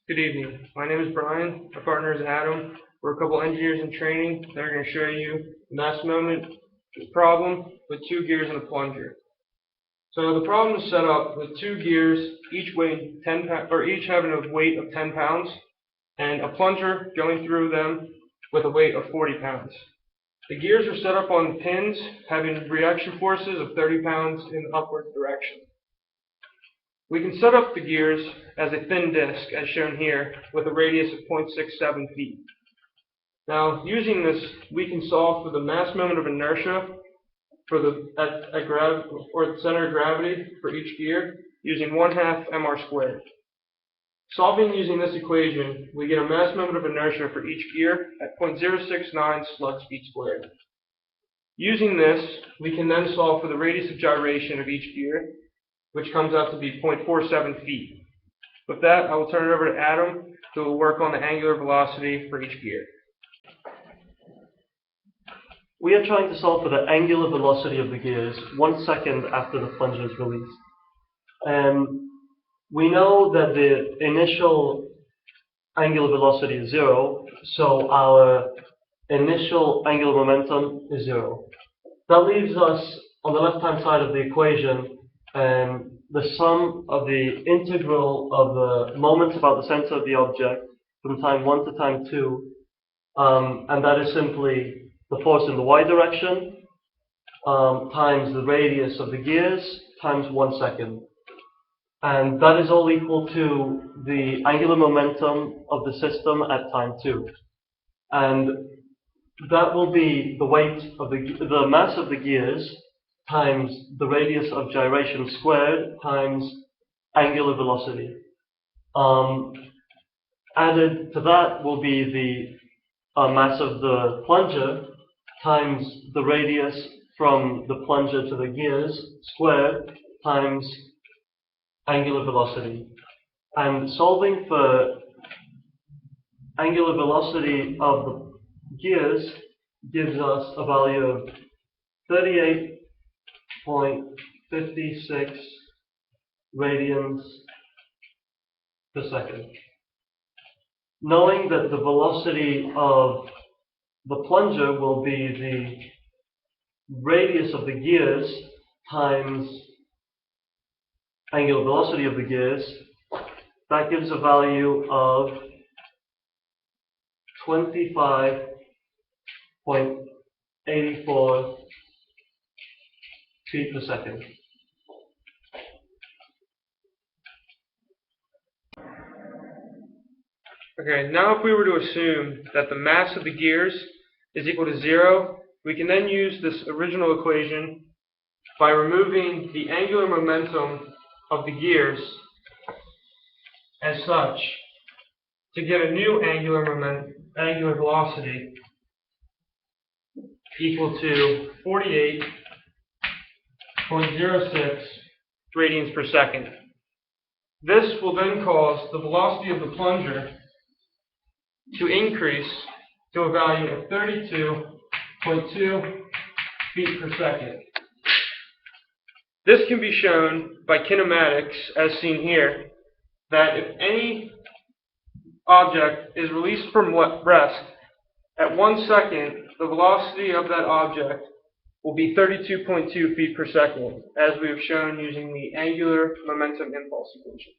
Good evening. My name is Brian. My partner is Adam. We're a couple engineers in training that are going to show you the mass moment problem with two gears and a plunger. So the problem is set up with two gears, each weighing 10 or each having a weight of 10 pounds, and a plunger going through them with a weight of 40 pounds. The gears are set up on pins having reaction forces of 30 pounds in the upward direction. We can set up the gears as a thin disc, as shown here, with a radius of 0.67 feet. Now, using this, we can solve for the mass moment of inertia for the center of gravity for each gear using 1/2 mr squared. Solving using this equation, we get a mass moment of inertia for each gear at 0.069 slug feet squared. Using this, we can then solve for the radius of gyration of each gear, which comes out to be 0.47 feet. With that, I will turn it over to Adam, who will work on the angular velocity for each gear. We are trying to solve for the angular velocity of the gears 1 second after the plunger is released. We know that the initial angular velocity is 0, so our initial angular momentum is 0. That leaves us on the left-hand side of the equation the sum of the integral of the moment about the center of the object from time 1 to time 2, and that is simply the force in the y direction times the radius of the gears times 1 second. And that is all equal to the angular momentum of the system at time 2. And that will be the weight of the mass of the gears times the radius of gyration squared times angular velocity. Added to that will be the mass of the plunger times the radius from the plunger to the gears squared times angular velocity. And solving for angular velocity of the gears gives us a value of 38.56 radians per second. Knowing that the velocity of the plunger will be the radius of the gears times angular velocity of the gears, that gives a value of 25.84 feet per second. Okay, now if we were to assume that the mass of the gears is equal to 0, we can then use this original equation by removing the angular momentum of the gears as such to get a new angular velocity equal to 48.06 radians per second. This will then cause the velocity of the plunger to increase to a value of 32.2 feet per second. This can be shown by kinematics, as seen here, that if any object is released from rest, at 1 second, the velocity of that object will be 32.2 feet per second, as we have shown using the angular momentum impulse equation.